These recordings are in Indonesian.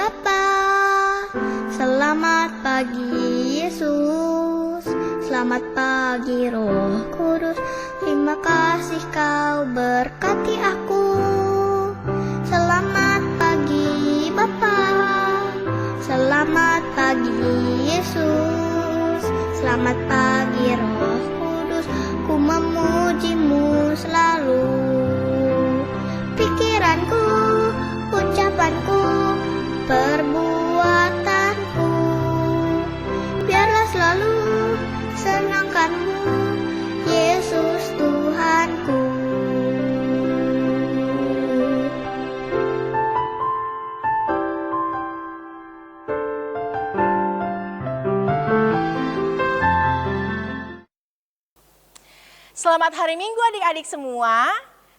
Bapa. Selamat pagi Yesus, selamat pagi Roh Kudus. Terima kasih kau berkati aku. Selamat pagi Bapa, selamat pagi Yesus, selamat pagi Roh Kudus. Ku memujimu selalu. Pikiranku, ucapanku, perbuatanku, biarlah selalu senangkanmu, Yesus Tuhanku. Selamat hari Minggu adik-adik semua.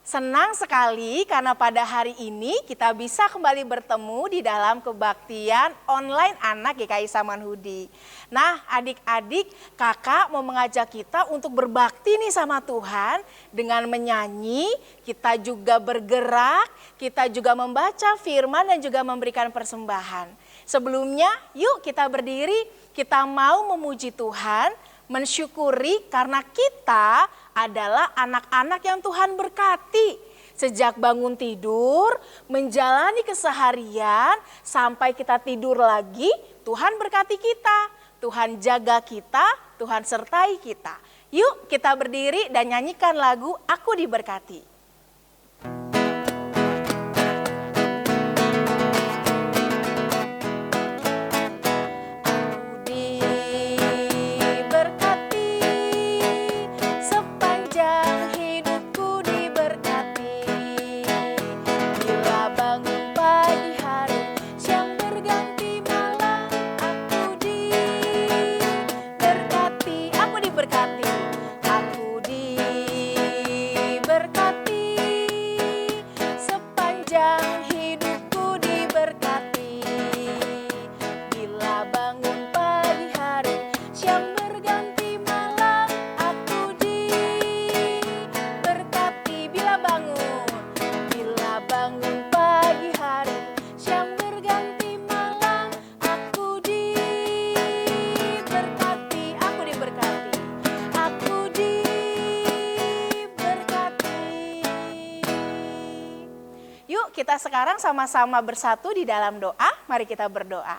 Senang sekali karena pada hari ini kita bisa kembali bertemu di dalam kebaktian online anak GKI Samanhudi. Nah adik-adik, kakak mau mengajak kita untuk berbakti nih sama Tuhan dengan menyanyi, kita juga bergerak, kita juga membaca firman dan juga memberikan persembahan. Sebelumnya yuk kita berdiri, kita mau memuji Tuhan, mensyukuri karena kita adalah anak-anak yang Tuhan berkati. Sejak bangun tidur, menjalani keseharian, sampai kita tidur lagi, Tuhan berkati kita. Tuhan jaga kita, Tuhan sertai kita. Yuk kita berdiri dan nyanyikan lagu Aku Diberkati. Kita sekarang sama-sama bersatu di dalam doa, mari kita berdoa.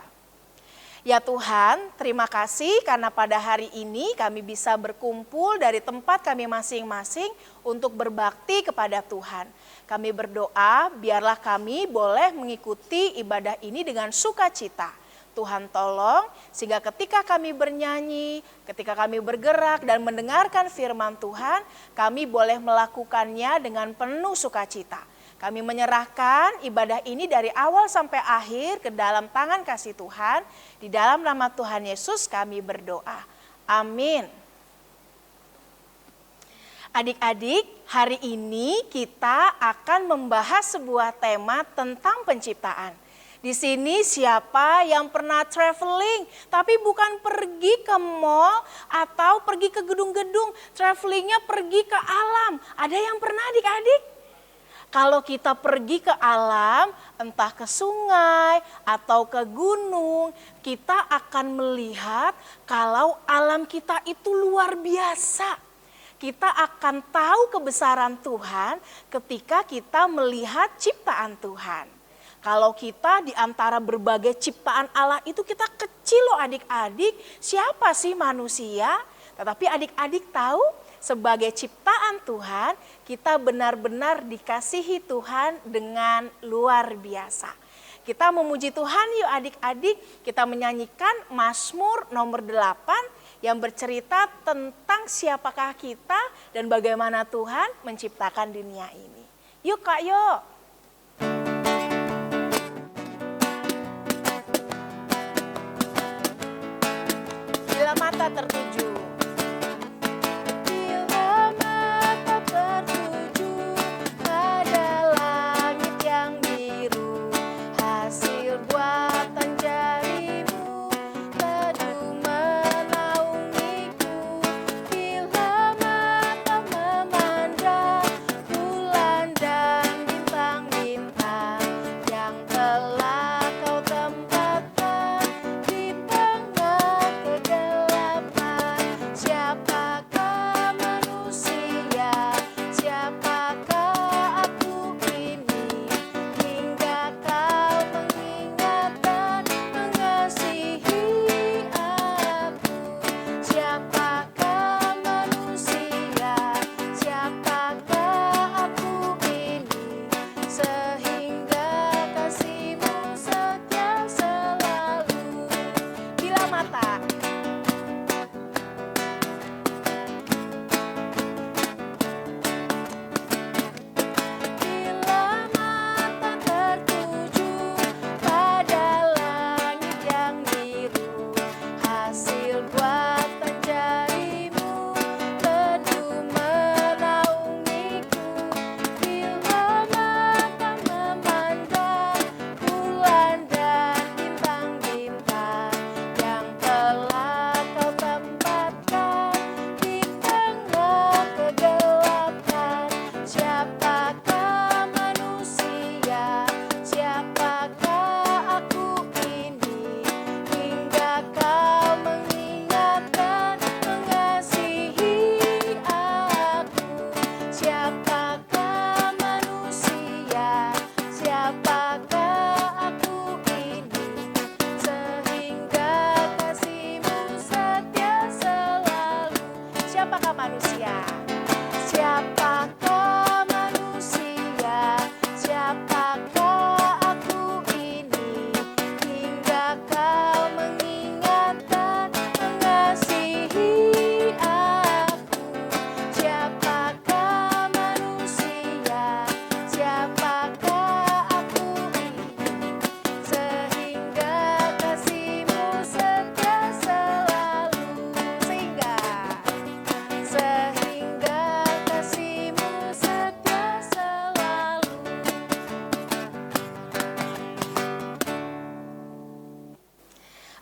Ya Tuhan, terima kasih karena pada hari ini kami bisa berkumpul dari tempat kami masing-masing untuk berbakti kepada Tuhan. Kami berdoa biarlah kami boleh mengikuti ibadah ini dengan sukacita. Tuhan tolong sehingga ketika kami bernyanyi, ketika kami bergerak dan mendengarkan firman Tuhan, kami boleh melakukannya dengan penuh sukacita. Kami menyerahkan ibadah ini dari awal sampai akhir ke dalam tangan kasih Tuhan. Di dalam nama Tuhan Yesus kami berdoa. Amin. Adik-adik, hari ini kita akan membahas sebuah tema tentang penciptaan. Di sini siapa yang pernah traveling tapi bukan pergi ke mall atau pergi ke gedung-gedung, travelingnya pergi ke alam. Ada yang pernah adik-adik? Kalau kita pergi ke alam, entah ke sungai atau ke gunung, kita akan melihat kalau alam kita itu luar biasa. Kita akan tahu kebesaran Tuhan ketika kita melihat ciptaan Tuhan. Kalau kita di antara berbagai ciptaan Allah itu kita kecil loh adik-adik, siapa sih manusia? Tetapi adik-adik tahu sebagai ciptaan Tuhan, kita benar-benar dikasihi Tuhan dengan luar biasa. Kita memuji Tuhan yuk adik-adik, kita menyanyikan Mazmur nomor 8 yang bercerita tentang siapakah kita dan bagaimana Tuhan menciptakan dunia ini. Yuk Kak, yuk. Bila mata tertuju. Telah kau temukan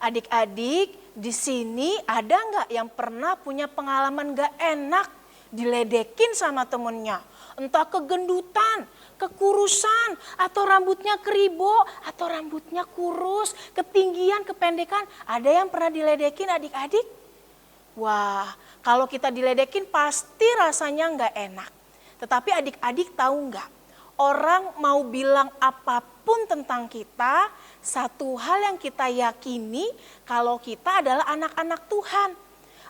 Adik-adik, di sini ada nggak yang pernah punya pengalaman nggak enak diledekin sama temennya? Entah kegendutan, kekurusan, atau rambutnya keribo, atau rambutnya kurus, ketinggian, kependekan. Ada yang pernah diledekin adik-adik? Wah, kalau kita diledekin pasti rasanya nggak enak. Tetapi adik-adik tahu nggak? Orang mau bilang apapun tentang kita, satu hal yang kita yakini kalau kita adalah anak-anak Tuhan.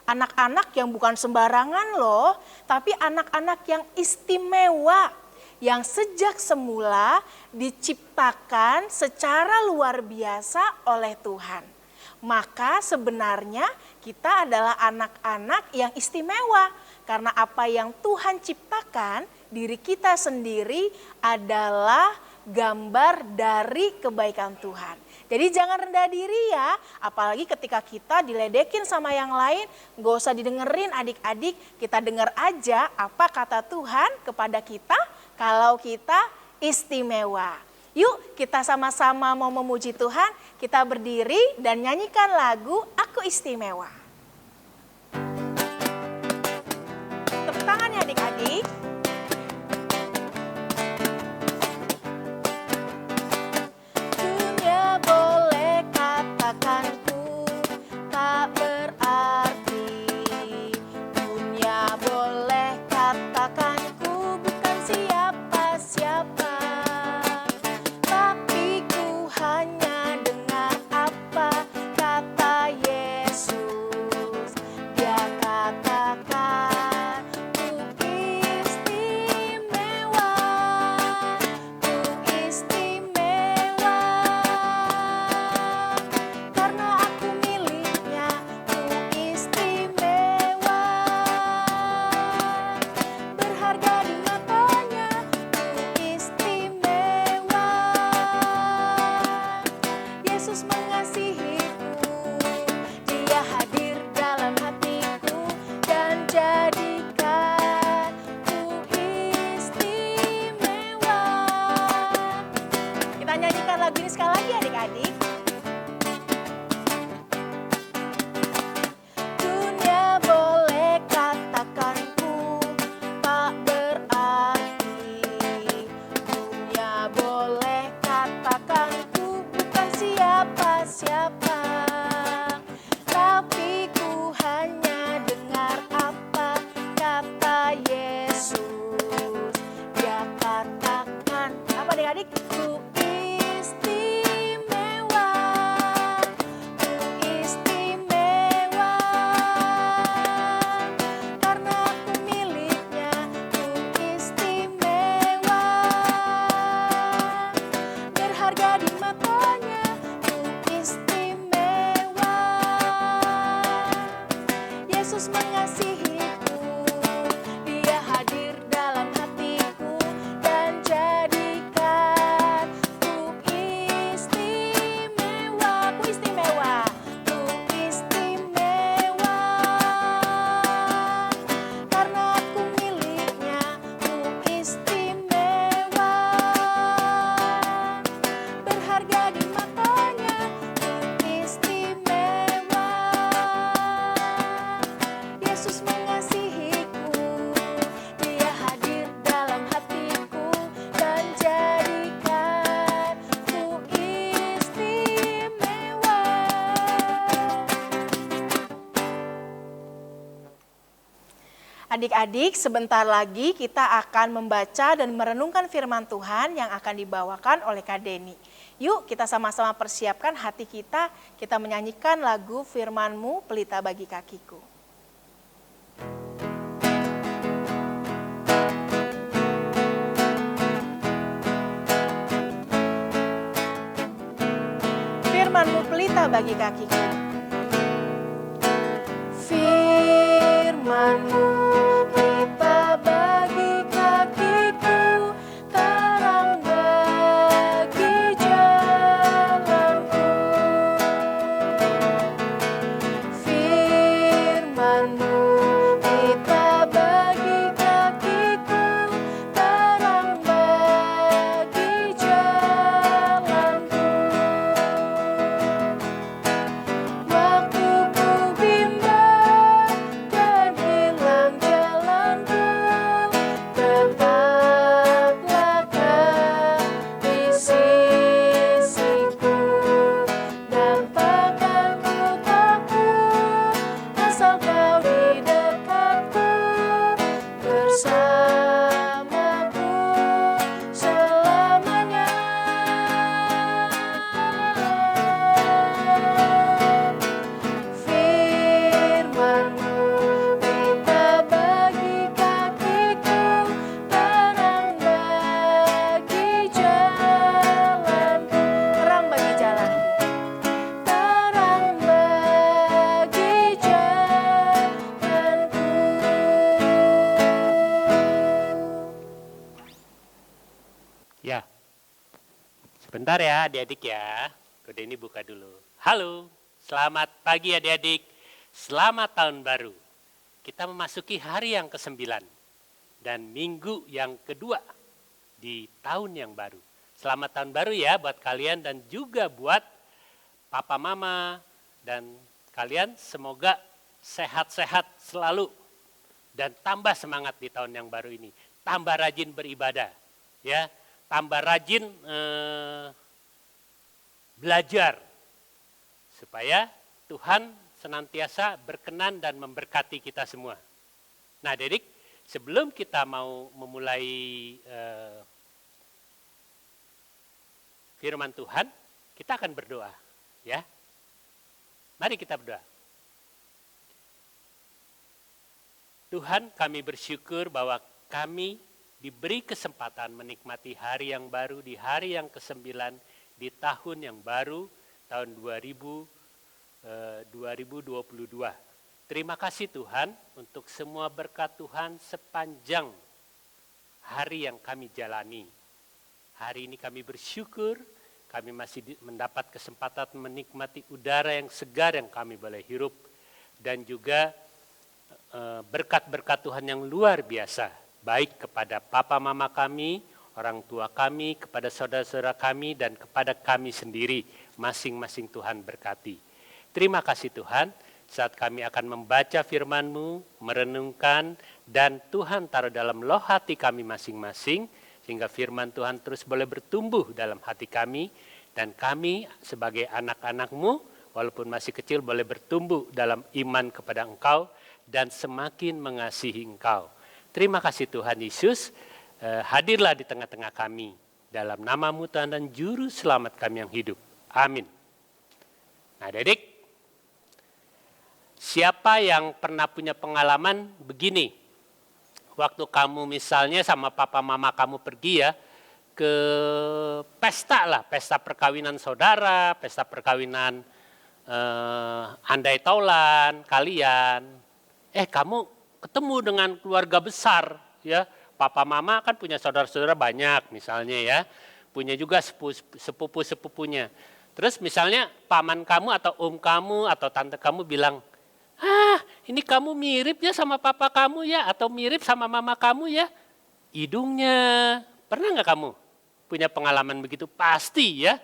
Anak-anak yang bukan sembarangan loh, tapi anak-anak yang istimewa. Yang sejak semula diciptakan secara luar biasa oleh Tuhan. Maka sebenarnya kita adalah anak-anak yang istimewa. Karena apa yang Tuhan ciptakan, diri kita sendiri adalah gambar dari kebaikan Tuhan. Jadi jangan rendah diri ya, apalagi ketika kita diledekin sama yang lain, gak usah didengerin adik-adik, kita dengar aja apa kata Tuhan kepada kita kalau kita istimewa. Yuk kita sama-sama mau memuji Tuhan, kita berdiri dan nyanyikan lagu Aku Istimewa. Tepuk tangan ya adik-adik. Adik-adik, sebentar lagi kita akan membaca dan merenungkan firman Tuhan yang akan dibawakan oleh Kak Deni. Yuk kita sama-sama persiapkan hati kita menyanyikan lagu Firman-Mu Pelita Bagi Kakiku. Firman-Mu pelita bagi kakiku. Firman-Mu pelita bagi kakiku, terang bagi jalanku. Firman-Mu pelita bagi kakiku, terang bagi jalanku. Sebentar ya adik-adik ya. Kode ini buka dulu. Halo, selamat pagi adik-adik. Selamat tahun baru. Kita memasuki hari yang ke-9 dan minggu yang kedua di tahun yang baru. Selamat tahun baru ya buat kalian dan juga buat papa mama dan kalian, semoga sehat-sehat selalu dan tambah semangat di tahun yang baru ini. Tambah rajin beribadah ya, tambah rajin belajar supaya Tuhan senantiasa berkenan dan memberkati kita semua. Nah, adik, sebelum kita mau memulai firman Tuhan, kita akan berdoa, ya. Mari kita berdoa. Tuhan, kami bersyukur bahwa kami diberi kesempatan menikmati hari yang baru di hari yang ke-9 di tahun yang baru, tahun 2022. Terima kasih Tuhan untuk semua berkat Tuhan sepanjang hari yang kami jalani. Hari ini kami bersyukur, kami masih mendapat kesempatan menikmati udara yang segar yang kami boleh hirup. Dan juga berkat-berkat Tuhan yang luar biasa, baik kepada papa mama kami, orang tua kami, kepada saudara-saudara kami, dan kepada kami sendiri, masing-masing Tuhan berkati. Terima kasih Tuhan, saat kami akan membaca firman-Mu, merenungkan, dan Tuhan taruh dalam loh hati kami masing-masing, sehingga firman Tuhan terus boleh bertumbuh dalam hati kami, dan kami sebagai anak-anak-Mu, walaupun masih kecil, boleh bertumbuh dalam iman kepada Engkau, dan semakin mengasihi Engkau. Terima kasih Tuhan Yesus, hadirlah di tengah-tengah kami, dalam nama-Mu Tuhan dan Juru Selamat kami yang hidup. Amin. Nah adik, siapa yang pernah punya pengalaman begini? Waktu kamu misalnya sama papa mama kamu pergi ya ke pesta lah, pesta perkawinan saudara, pesta perkawinan andai taulan kalian. Kamu ketemu dengan keluarga besar ya. Papa mama kan punya saudara-saudara banyak misalnya ya. Punya juga sepupu-sepupunya. Terus misalnya paman kamu atau om kamu atau tante kamu bilang, ini kamu mirip ya sama papa kamu ya, atau mirip sama mama kamu ya, hidungnya. Pernah nggak kamu punya pengalaman begitu? Pasti ya.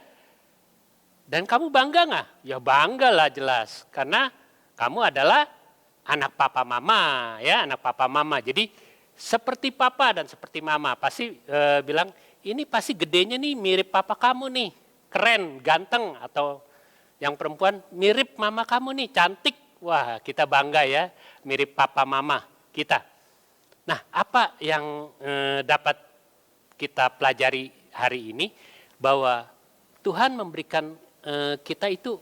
Dan kamu bangga nggak? Ya bangga lah jelas, karena kamu adalah anak papa mama ya, anak papa mama. Jadi seperti papa dan seperti mama, pasti bilang ini pasti gedenya nih mirip papa kamu nih, keren, ganteng, atau yang perempuan mirip mama kamu nih, cantik. Wah, kita bangga ya, mirip papa mama kita. Nah, apa yang dapat kita pelajari hari ini? Bahwa Tuhan memberikan kita itu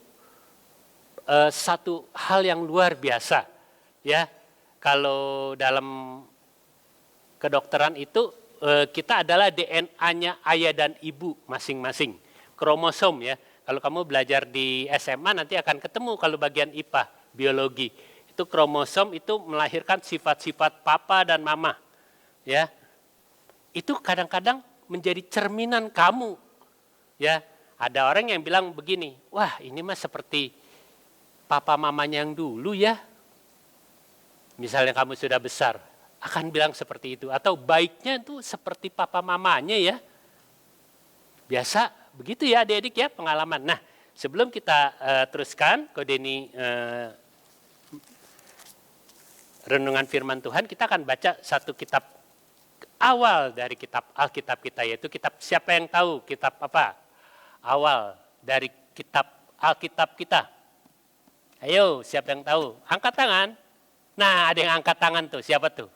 satu hal yang luar biasa. Ya, kalau dalam kedokteran itu kita adalah DNA-nya ayah dan ibu masing-masing, kromosom ya. Kalau kamu belajar di SMA nanti akan ketemu kalau bagian IPA, biologi. Itu kromosom itu melahirkan sifat-sifat papa dan mama. Ya. Itu kadang-kadang menjadi cerminan kamu. Ya, ada orang yang bilang begini, wah ini mah seperti papa mamanya yang dulu ya. Misalnya kamu sudah besar, akan bilang seperti itu. Atau baiknya itu seperti papa mamanya ya. Biasa begitu ya adik-adik ya pengalaman. Nah sebelum kita teruskan kode ini renungan firman Tuhan, kita akan baca satu kitab awal dari kitab Alkitab kita, yaitu kitab, siapa yang tahu kitab apa? Awal dari kitab Alkitab kita. Ayo, siapa yang tahu? Angkat tangan. Nah, ada yang angkat tangan tuh, siapa tuh?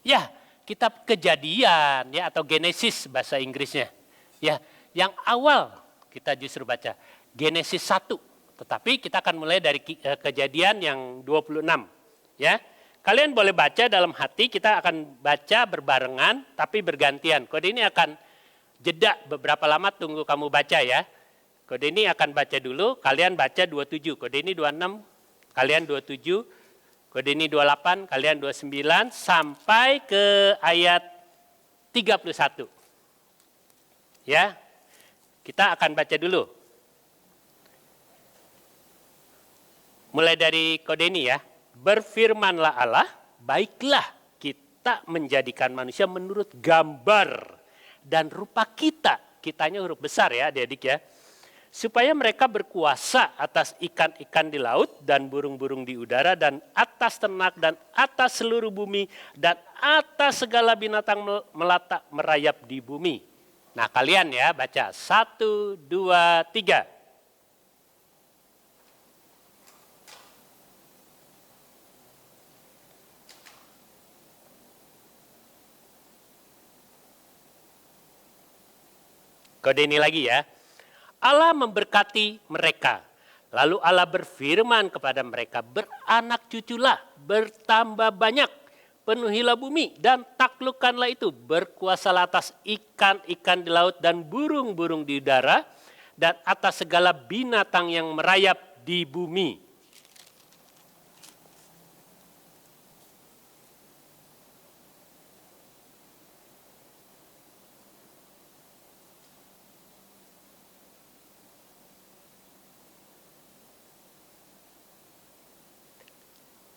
Ya, kitab Kejadian ya, atau Genesis bahasa Inggrisnya. Ya, yang awal kita justru baca Genesis 1. Tetapi kita akan mulai dari Kejadian yang 26. Ya. Kalian boleh baca dalam hati, kita akan baca berbarengan tapi bergantian. Kode ini akan jeda beberapa lama, tunggu kamu baca ya. Kode ini akan baca dulu, kalian baca 27. Kode ini 26, kalian 27. Kode ini 28, kalian 29 sampai ke ayat 31. Ya. Kita akan baca dulu. Mulai dari kode ini ya. Berfirmanlah Allah, baiklah kita menjadikan manusia menurut gambar dan rupa kita. Kitanya huruf besar ya adik-adik ya. Supaya mereka berkuasa atas ikan-ikan di laut dan burung-burung di udara dan atas ternak dan atas seluruh bumi dan atas segala binatang melata merayap di bumi. Nah kalian ya baca 1, 2, 3. Kode ini lagi ya. Allah memberkati mereka. Lalu Allah berfirman kepada mereka, beranak cuculah, bertambah banyak, penuhilah bumi dan taklukkanlah itu, berkuasalah atas ikan-ikan di laut dan burung-burung di udara dan atas segala binatang yang merayap di bumi.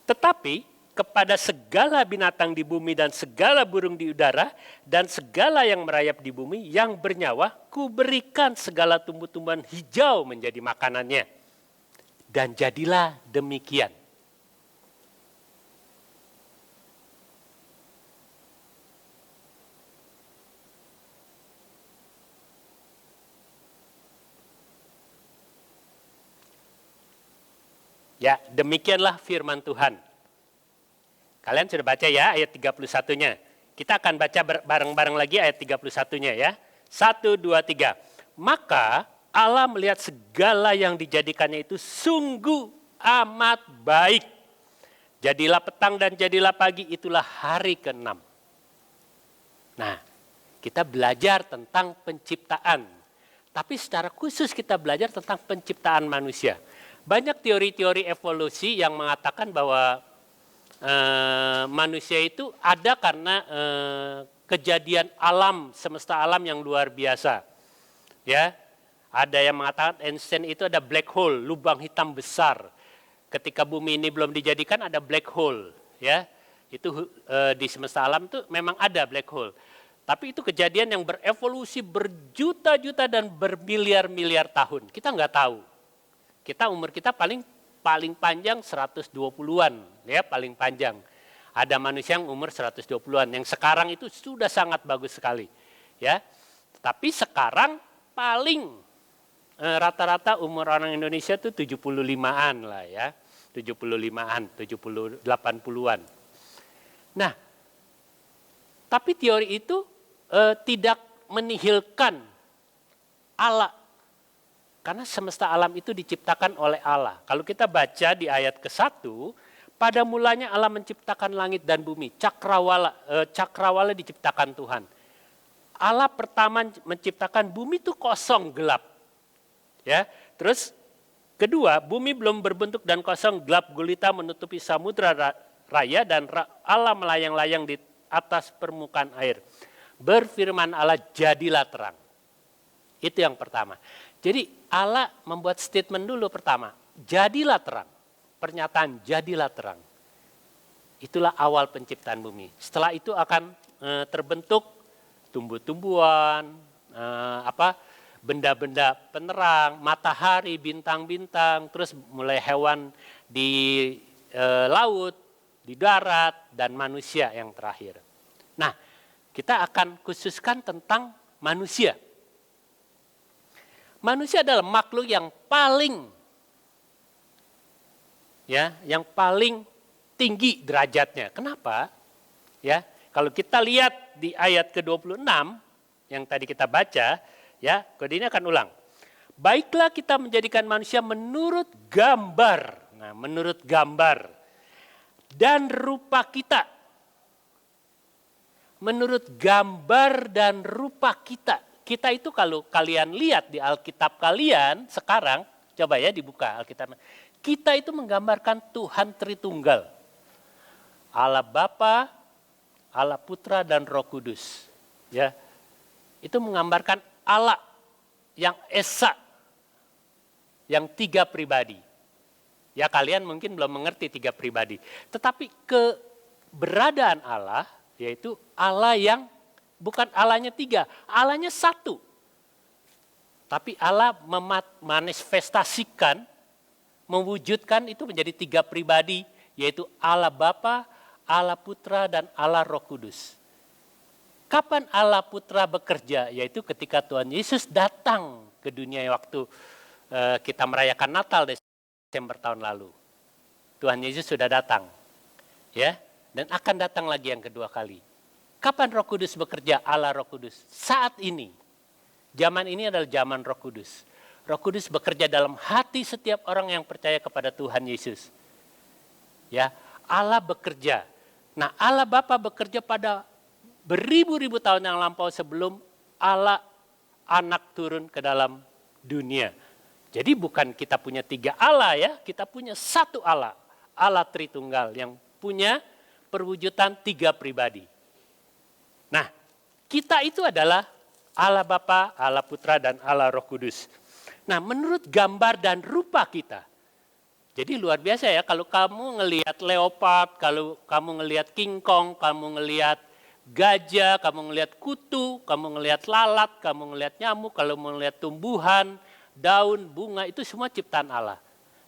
Tetapi kepada segala binatang di bumi dan segala burung di udara dan segala yang merayap di bumi yang bernyawa, kuberikan segala tumbuh-tumbuhan hijau menjadi makanannya. Dan jadilah demikian. Ya, demikianlah firman Tuhan. Kalian sudah baca ya ayat 31-nya. Kita akan baca bareng-bareng lagi ayat 31-nya ya. 1, 2, 3. Maka Allah melihat segala yang dijadikannya itu sungguh amat baik. Jadilah petang dan jadilah pagi, itulah hari ke-6. Nah, kita belajar tentang penciptaan. Tapi secara khusus kita belajar tentang penciptaan manusia. Banyak teori-teori evolusi yang mengatakan bahwa manusia itu ada karena kejadian alam, semesta alam yang luar biasa. Ya, ada yang mengatakan Einstein itu ada black hole, lubang hitam besar. Ketika bumi ini belum dijadikan ada black hole. Ya, itu di semesta alam itu memang ada black hole. Tapi itu kejadian yang berevolusi berjuta-juta dan bermiliar-miliar tahun. Kita nggak tahu. Umur kita paling panjang 120-an ya, paling panjang. Ada manusia yang umur 120-an yang sekarang itu sudah sangat bagus sekali ya. Tapi sekarang paling rata-rata umur orang Indonesia itu 75-an lah ya. 75-an, 80-an. Nah, tapi teori itu tidak menihilkan Allah. Karena semesta alam itu diciptakan oleh Allah. Kalau kita baca di ayat ke-1, pada mulanya Allah menciptakan langit dan bumi. Cakrawala diciptakan Tuhan. Allah pertama menciptakan bumi itu kosong, gelap. Ya, terus kedua, bumi belum berbentuk dan kosong, gelap gulita menutupi samudra raya dan Allah melayang-layang di atas permukaan air. Berfirman Allah, jadilah terang. Itu yang pertama. Jadi Allah membuat statement dulu pertama, jadilah terang. Pernyataan jadilah terang. Itulah awal penciptaan bumi. Setelah itu akan terbentuk tumbuh-tumbuhan, benda-benda penerang, matahari, bintang-bintang, terus mulai hewan di laut, di darat, dan manusia yang terakhir. Nah, kita akan khususkan tentang manusia. Manusia adalah makhluk yang paling tinggi derajatnya. Kenapa? Ya, kalau kita lihat di ayat ke-26 yang tadi kita baca, ya, kode ini akan ulang. Baiklah kita menjadikan manusia menurut gambar. Nah, menurut gambar dan rupa kita. Menurut gambar dan rupa kita. Kita itu kalau kalian lihat di Alkitab kalian sekarang, coba ya dibuka Alkitab. Kita itu menggambarkan Tuhan Tritunggal. Allah Bapa, Allah Putra dan Roh Kudus. Ya. Itu menggambarkan Allah yang esa, yang 3 pribadi. Ya kalian mungkin belum mengerti 3 pribadi. Tetapi keberadaan Allah, yaitu Allah yang bukan Allahnya 3, Allahnya 1. Tapi Allah memanifestasikan, mewujudkan itu menjadi 3 pribadi, yaitu Allah Bapa, Allah Putra, dan Allah Roh Kudus. Kapan Allah Putra bekerja? Yaitu ketika Tuhan Yesus datang ke dunia waktu kita merayakan Natal Desember tahun lalu. Tuhan Yesus sudah datang, ya, dan akan datang lagi yang kedua kali. Kapan Roh Kudus bekerja? Allah Roh Kudus. Saat ini, zaman ini adalah zaman Roh Kudus. Roh Kudus bekerja dalam hati setiap orang yang percaya kepada Tuhan Yesus. Ya, Allah bekerja. Nah, Allah Bapa bekerja pada beribu-ribu tahun yang lampau sebelum Allah Anak turun ke dalam dunia. Jadi bukan kita punya 3 Allah ya, kita punya 1 Allah. Allah Tritunggal yang punya perwujudan 3 pribadi. Nah, kita itu adalah Allah Bapa, Allah Putra, dan Allah Roh Kudus. Nah, menurut gambar dan rupa kita. Jadi luar biasa ya, kalau kamu ngelihat leopard, kalau kamu ngelihat King Kong, kamu ngelihat gajah, kamu ngelihat kutu, kamu ngelihat lalat, kamu ngelihat nyamuk, kalau mau ngelihat tumbuhan, daun, bunga, itu semua ciptaan Allah.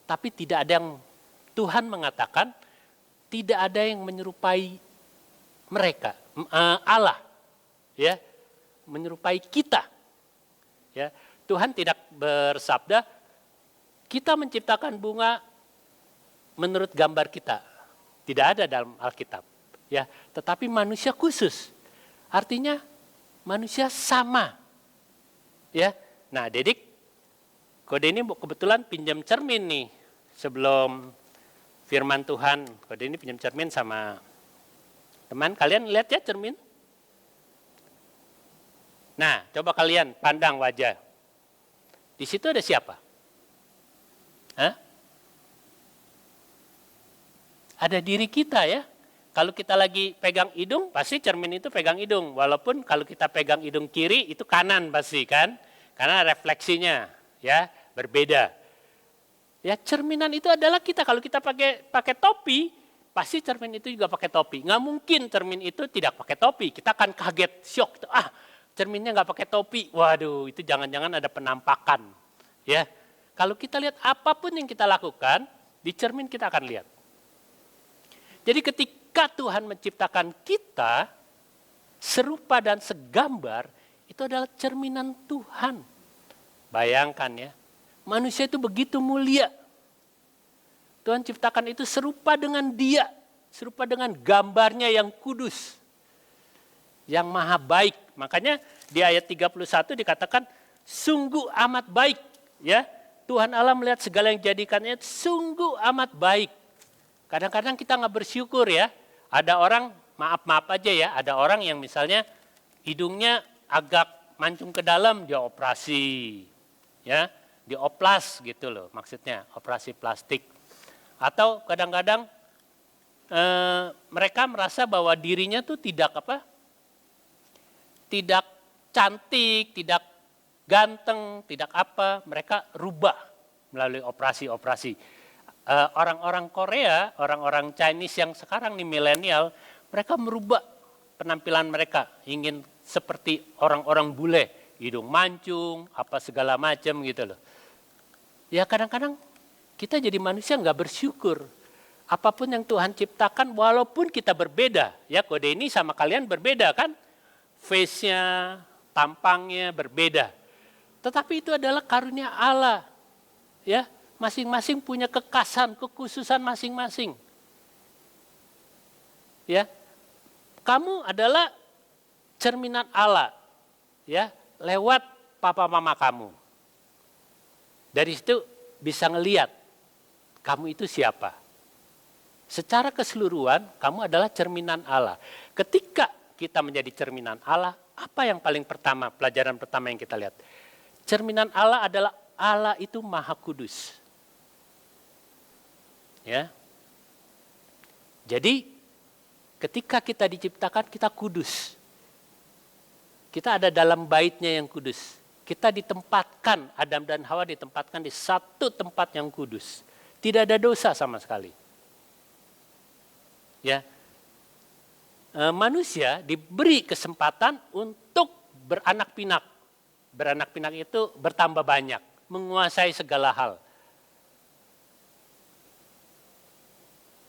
Tapi tidak ada yang, Tuhan mengatakan, tidak ada yang menyerupai mereka, Allah, ya, menyerupai kita. Ya, Tuhan tidak bersabda, kita menciptakan bunga menurut gambar kita. Tidak ada dalam Alkitab. Ya, tetapi manusia khusus. Artinya manusia sama. Ya. Nah, Dedik, Kode ini kebetulan pinjam cermin nih. Sebelum firman Tuhan, Kode ini pinjam cermin sama teman. Kalian lihat ya cermin? Nah, coba kalian pandang wajah. Di situ ada siapa? Hah? Ada diri kita ya. Kalau kita lagi pegang hidung, pasti cermin itu pegang hidung. Walaupun kalau kita pegang hidung kiri, itu kanan pasti kan. Karena refleksinya ya berbeda. Ya cerminan itu adalah kita. Kalau kita pakai topi, pasti cermin itu juga pakai topi. Nggak mungkin cermin itu tidak pakai topi. Kita akan kaget, syok. Cerminnya nggak pakai topi. Waduh, itu jangan-jangan ada penampakan. Ya, kalau kita lihat apapun yang kita lakukan, di cermin kita akan lihat. Jadi ketika Tuhan menciptakan kita, serupa dan segambar, itu adalah cerminan Tuhan. Bayangkan ya, manusia itu begitu mulia. Tuhan ciptakan itu serupa dengan Dia, serupa dengan gambarnya yang kudus, yang maha baik. Makanya di ayat 31 dikatakan, sungguh amat baik. Ya, Tuhan Allah melihat segala yang dijadikannya sungguh amat baik. Kadang-kadang kita nggak bersyukur ya. Ada orang, maaf aja ya, ada orang yang misalnya hidungnya agak mancung ke dalam, dia operasi. Ya, dioplas gitu loh maksudnya, operasi plastik. Atau kadang-kadang mereka merasa bahwa dirinya tuh tidak cantik, tidak ganteng, tidak apa, mereka rubah melalui operasi-operasi. Orang-orang Korea, orang-orang Chinese yang sekarang nih milenial, mereka merubah penampilan mereka, ingin seperti orang-orang bule, hidung mancung, apa segala macam gitu loh. Ya kadang-kadang kita jadi manusia nggak bersyukur. Apapun yang Tuhan ciptakan, walaupun kita berbeda, ya Kode ini sama kalian berbeda kan, face-nya, tampangnya berbeda. Tetapi itu adalah karunia Allah, ya. Masing-masing punya kekhasan, kekhususan masing-masing. Ya. Kamu adalah cerminan Allah, ya, lewat papa mama kamu. Dari situ bisa ngelihat kamu itu siapa. Secara keseluruhan kamu adalah cerminan Allah. Ketika kita menjadi cerminan Allah, apa yang paling pertama, pelajaran pertama yang kita lihat? Cerminan Allah adalah Allah itu maha kudus. Ya. Jadi ketika kita diciptakan kita kudus. Kita ada dalam baitnya yang kudus. kita ditempatkan, Adam dan Hawa ditempatkan di satu tempat yang kudus. Tidak ada dosa sama sekali. Ya, manusia diberi kesempatan untuk beranak pinak. Beranak pinak itu bertambah banyak, menguasai segala hal.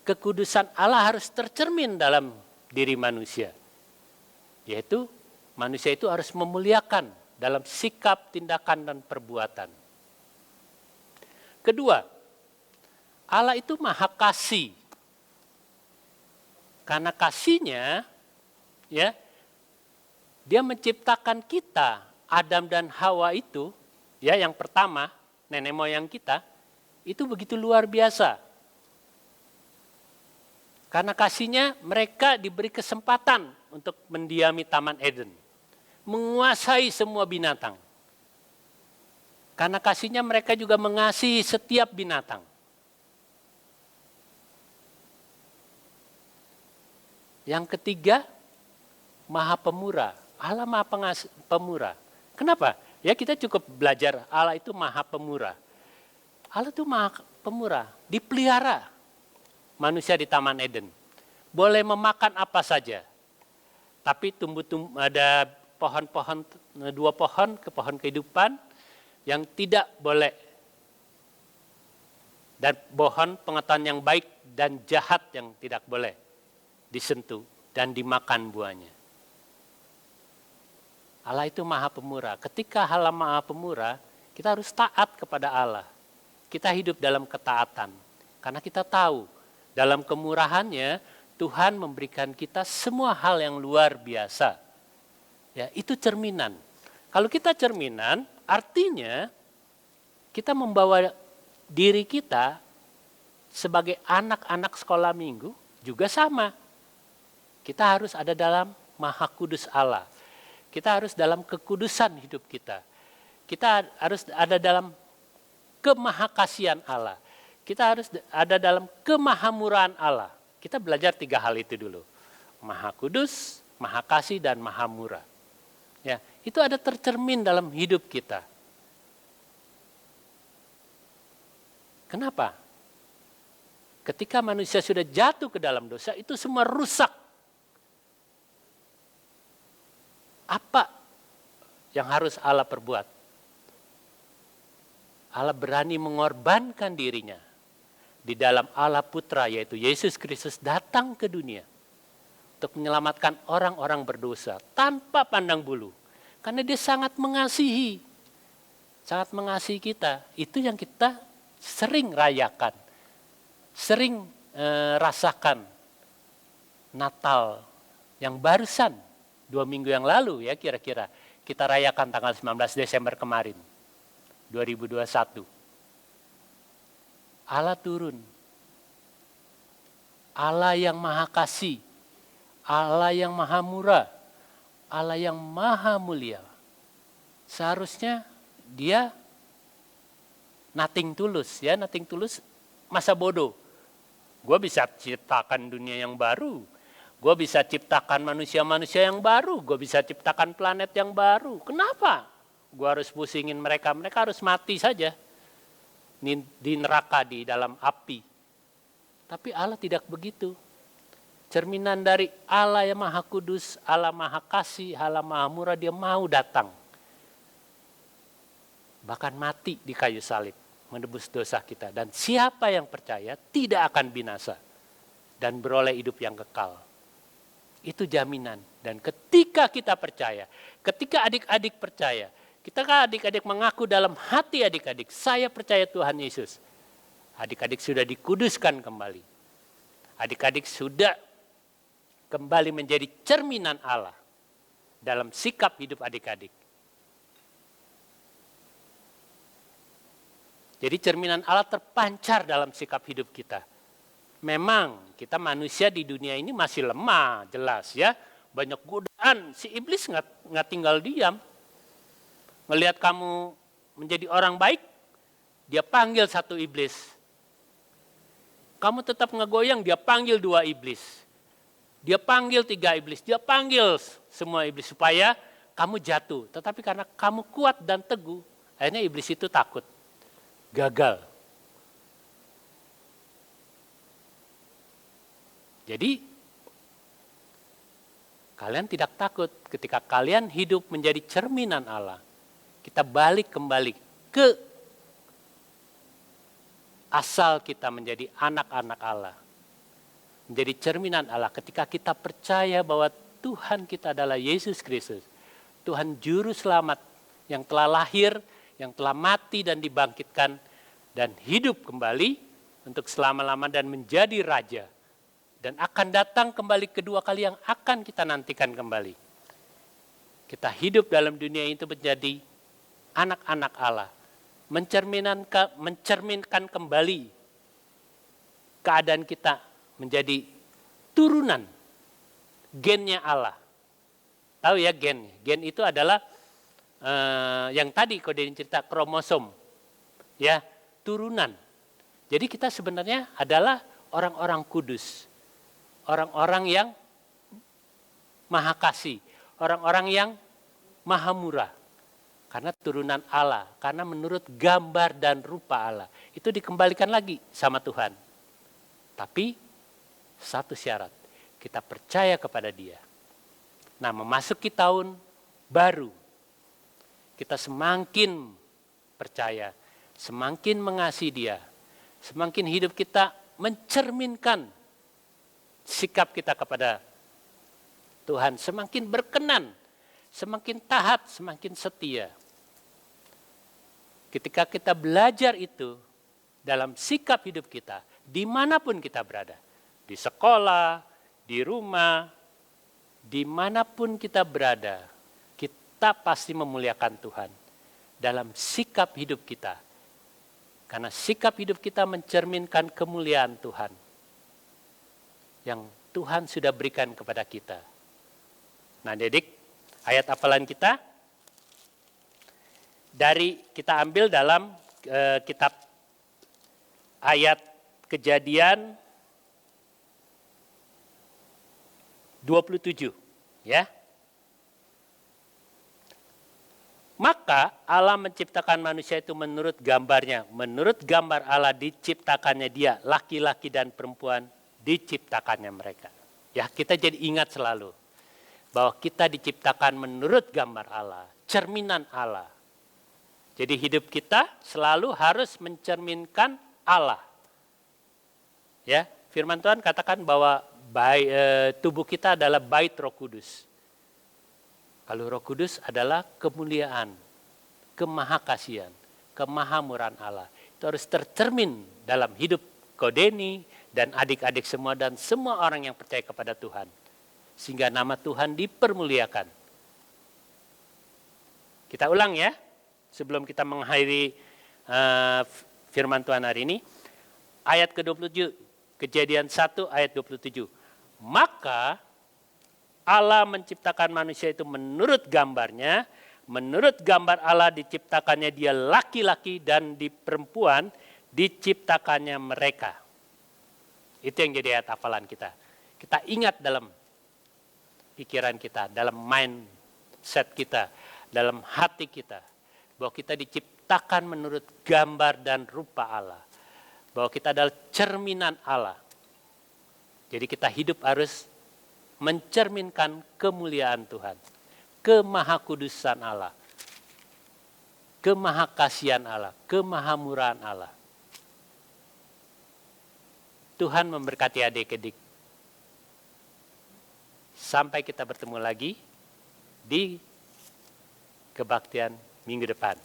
Kekudusan Allah harus tercermin dalam diri manusia. Yaitu manusia itu harus memuliakan dalam sikap, tindakan, dan perbuatan. Kedua, Allah itu maha kasih. Karena kasihnya, ya, dia menciptakan kita, Adam dan Hawa itu, ya, yang pertama, nenek moyang kita, itu begitu luar biasa. Karena kasihnya mereka diberi kesempatan untuk mendiami Taman Eden. Menguasai semua binatang. Karena kasihnya mereka juga mengasihi setiap binatang. Yang ketiga, Maha Pemurah. Allah Maha Pemurah. Kenapa? Ya kita cukup belajar Allah itu Maha Pemurah. Allah itu Maha Pemurah, dipelihara manusia di Taman Eden. Boleh memakan apa saja. Tapi ada pohon-pohon, 2 pohon ke pohon kehidupan yang tidak boleh. Dan pohon pengetahuan yang baik dan jahat yang tidak boleh disentuh dan dimakan buahnya. Allah itu Maha Pemurah. Ketika Allah Maha Pemurah, kita harus taat kepada Allah. Kita hidup dalam ketaatan. Karena kita tahu dalam kemurahannya Tuhan memberikan kita semua hal yang luar biasa. Ya, itu cerminan. Kalau kita cerminan, artinya kita membawa diri kita sebagai anak-anak sekolah minggu juga sama. Kita harus ada dalam Maha Kudus Allah. Kita harus dalam kekudusan hidup kita. Kita harus ada dalam kemahakasihan Allah. Kita harus ada dalam kemahamurahan Allah. Kita belajar 3 hal itu dulu. Maha Kudus, Maha Kasih, dan Maha Murah. Ya, itu ada tercermin dalam hidup kita. Kenapa? Ketika manusia sudah jatuh ke dalam dosa, itu semua rusak. Apa yang harus Allah perbuat? Allah berani mengorbankan dirinya. Di dalam Allah Putra, yaitu Yesus Kristus, datang ke dunia untuk menyelamatkan orang-orang berdosa tanpa pandang bulu. Karena dia sangat mengasihi kita. Itu yang kita sering rayakan, sering rasakan. Natal yang barusan 2 minggu yang lalu ya kira-kira kita rayakan tanggal 19 Desember kemarin 2021. Allah turun. Allah yang maha kasih. Allah yang maha murah. Allah yang maha mulia. Seharusnya dia nothing tulus ya, nothing tulus masa bodoh. Gue bisa ciptakan dunia yang baru. Gue bisa ciptakan manusia-manusia yang baru. Gue bisa ciptakan planet yang baru. Kenapa? Gue harus pusingin mereka. Mereka harus mati saja di neraka, di dalam api. Tapi Allah tidak begitu. Cerminan dari Allah yang Maha Kudus, Allah Maha Kasih, Allah Maha Murah, dia mau datang. Bahkan mati di kayu salib, menebus dosa kita. Dan siapa yang percaya tidak akan binasa dan beroleh hidup yang kekal. Itu jaminan. Dan ketika kita percaya, ketika adik-adik percaya, ketika adik-adik mengaku dalam hati adik-adik, saya percaya Tuhan Yesus. Adik-adik sudah dikuduskan kembali. Adik-adik sudah kembali menjadi cerminan Allah dalam sikap hidup adik-adik. Jadi cerminan Allah terpancar dalam sikap hidup kita. Memang kita manusia di dunia ini masih lemah, jelas ya. Banyak godaan, si iblis nggak tinggal diam. Melihat kamu menjadi orang baik, dia panggil 1 iblis. Kamu tetap ngegoyang, dia panggil 2 iblis. Dia panggil 3 iblis, dia panggil semua iblis supaya kamu jatuh. Tetapi karena kamu kuat dan teguh, akhirnya iblis itu takut. Gagal. Jadi, kalian tidak takut ketika kalian hidup menjadi cerminan Allah. Kita balik kembali ke asal kita menjadi anak-anak Allah. Menjadi cerminan Allah ketika kita percaya bahwa Tuhan kita adalah Yesus Kristus. Tuhan Juru Selamat yang telah lahir, yang telah mati dan dibangkitkan dan hidup kembali untuk selama-lama dan menjadi Raja. Dan akan datang kembali kedua kali yang akan kita nantikan kembali. Kita hidup dalam dunia itu menjadi anak-anak Allah. Mencerminkan kembali keadaan kita menjadi turunan gennya Allah. Tahu ya gen? Gen itu adalah yang tadi kode cerita kromosom. Ya, turunan. Jadi kita sebenarnya adalah orang-orang kudus. Orang-orang yang maha kasih, orang-orang yang maha murah. Karena turunan Allah, karena menurut gambar dan rupa Allah. Itu dikembalikan lagi sama Tuhan. Tapi satu syarat, kita percaya kepada Dia. Nah, memasuki tahun baru, kita semakin percaya, semakin mengasihi Dia, semakin hidup kita mencerminkan sikap kita kepada Tuhan semakin berkenan, semakin taat, semakin setia. Ketika kita belajar itu dalam sikap hidup kita, dimanapun kita berada, di sekolah, di rumah, dimanapun kita berada, kita pasti memuliakan Tuhan dalam sikap hidup kita. Karena sikap hidup kita mencerminkan kemuliaan Tuhan yang Tuhan sudah berikan kepada kita. Nah, Dedik, ayat hafalan kita kita ambil dalam kitab ayat Kejadian 27, ya. Maka Allah menciptakan manusia itu menurut gambarnya, menurut gambar Allah diciptakannya dia, laki-laki dan perempuan diciptakannya mereka. Ya, kita jadi ingat selalu bahwa kita diciptakan menurut gambar Allah, cerminan Allah. Jadi hidup kita selalu harus mencerminkan Allah. Ya, firman Tuhan katakan bahwa tubuh kita adalah bait Roh Kudus. Kalau Roh Kudus adalah kemuliaan, kemahakasihan, kemahamurahan Allah. Itu harus tercermin dalam hidup Kodeni dan adik-adik semua dan semua orang yang percaya kepada Tuhan. Sehingga nama Tuhan dipermuliakan. Kita ulang ya, sebelum kita mengakhiri firman Tuhan hari ini. Ayat ke-27, Kejadian 1 ayat 27. Maka Allah menciptakan manusia itu menurut gambarnya, menurut gambar Allah diciptakannya dia laki-laki dan di perempuan diciptakannya mereka. Itu yang jadi ayat hafalan kita. Kita ingat dalam pikiran kita, dalam mindset kita, dalam hati kita. Bahwa kita diciptakan menurut gambar dan rupa Allah. Bahwa kita adalah cerminan Allah. Jadi kita hidup harus mencerminkan kemuliaan Tuhan. Kemahakudusan Allah. Kemahakasihan Allah. Kemahamurahan Allah. Tuhan memberkati adik-adik. Sampai kita bertemu lagi di kebaktian minggu depan.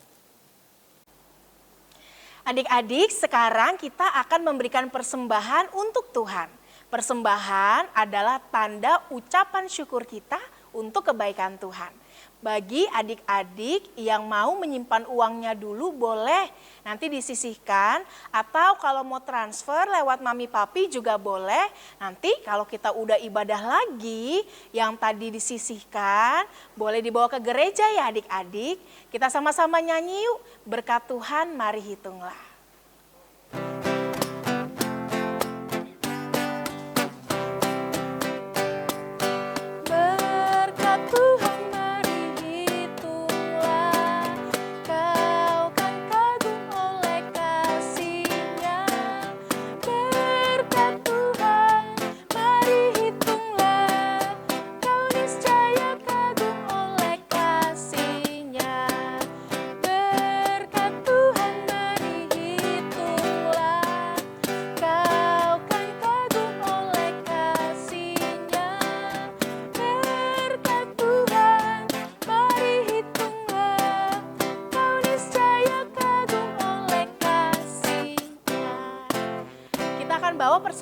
Adik-adik, sekarang kita akan memberikan persembahan untuk Tuhan. Persembahan adalah tanda ucapan syukur kita untuk kebaikan Tuhan. Bagi adik-adik yang mau menyimpan uangnya dulu boleh nanti disisihkan, atau kalau mau transfer lewat mami papi juga boleh. Nanti kalau kita udah ibadah lagi yang tadi disisihkan boleh dibawa ke gereja ya adik-adik. Kita sama-sama nyanyi yuk, berkat Tuhan mari hitunglah. Berkat Tuhan mari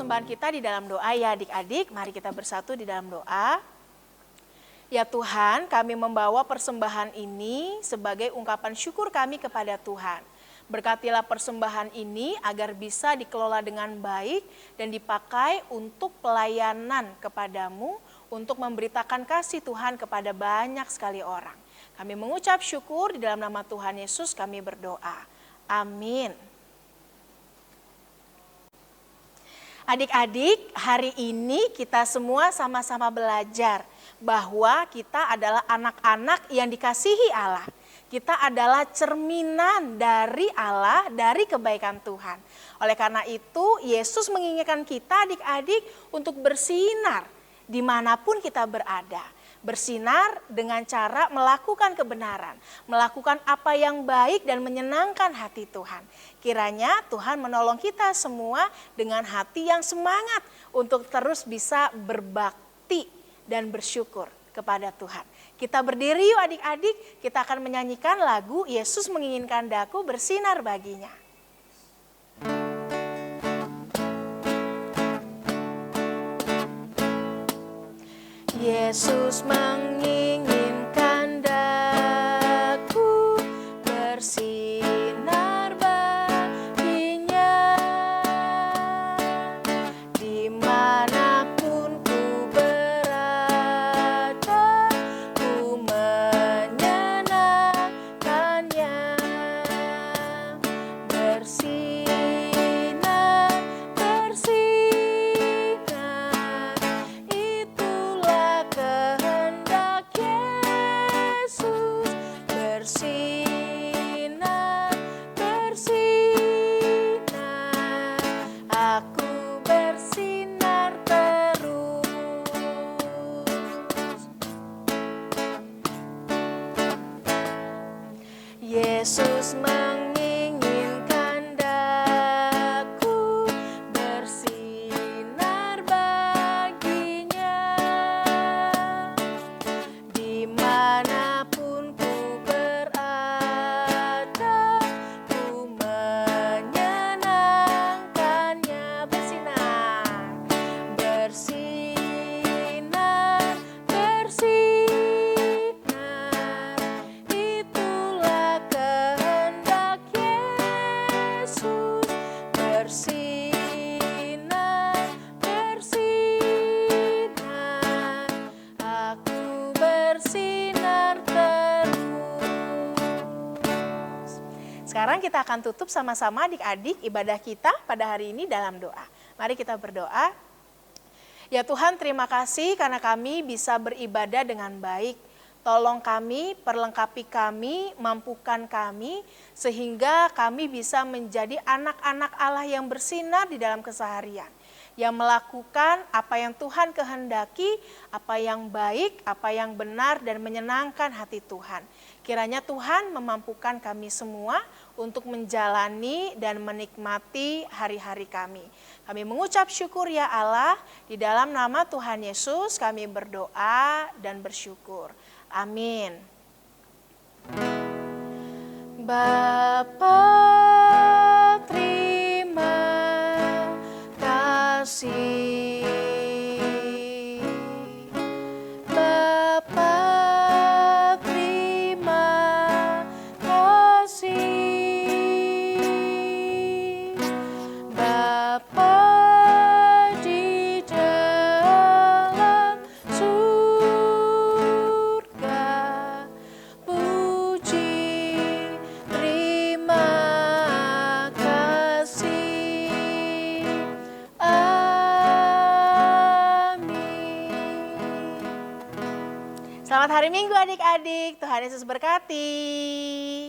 persembahan kita di dalam doa ya adik-adik. Mari kita bersatu di dalam doa. Ya Tuhan, kami membawa persembahan ini sebagai ungkapan syukur kami kepada Tuhan. Berkatilah persembahan ini agar bisa dikelola dengan baik dan dipakai untuk pelayanan kepadamu, untuk memberitakan kasih Tuhan kepada banyak sekali orang. Kami mengucap syukur di dalam nama Tuhan Yesus kami berdoa. Amin. Adik-adik, hari ini kita semua sama-sama belajar bahwa kita adalah anak-anak yang dikasihi Allah. Kita adalah cerminan dari Allah, dari kebaikan Tuhan. Oleh karena itu, Yesus menginginkan kita adik-adik untuk bersinar dimanapun kita berada. Bersinar dengan cara melakukan kebenaran, melakukan apa yang baik dan menyenangkan hati Tuhan. Kiranya Tuhan menolong kita semua dengan hati yang semangat untuk terus bisa berbakti dan bersyukur kepada Tuhan. Kita berdiri yuk adik-adik, kita akan menyanyikan lagu Yesus menginginkan daku bersinar baginya. Yesus menginginkan daku bersinar baginya, dimanapun ku berada, ku menyenangkannya. Bersinar, bersinar, itulah kehendak Yesus. Bersinar, bersinar, aku bersinar terus. Yesus menginginkan daku bersinar baginya, dimanapun ku berada, ku menyenangkannya. Bersinar, bersinar, bersinar, itulah kehendak Yesus. Bersinar, bersinar, aku bersinar terus. Sekarang kita akan tutup sama-sama adik-adik ibadah kita pada hari ini dalam doa. Mari kita berdoa. Ya Tuhan, terima kasih karena kami bisa beribadah dengan baik. Tolong kami, perlengkapi kami, mampukan kami, sehingga kami bisa menjadi anak-anak Allah yang bersinar di dalam keseharian. Yang melakukan apa yang Tuhan kehendaki, apa yang baik, apa yang benar dan menyenangkan hati Tuhan. Kiranya Tuhan memampukan kami semua untuk menjalani dan menikmati hari-hari kami. Kami mengucap syukur ya Allah, di dalam nama Tuhan Yesus kami berdoa dan bersyukur. Amin. Bapa, terima kasih. Bapa, terima kasih. Bapa di dalam surga, puji, terima kasih. Amin. Selamat hari Minggu adik-adik, Tuhan Yesus berkati.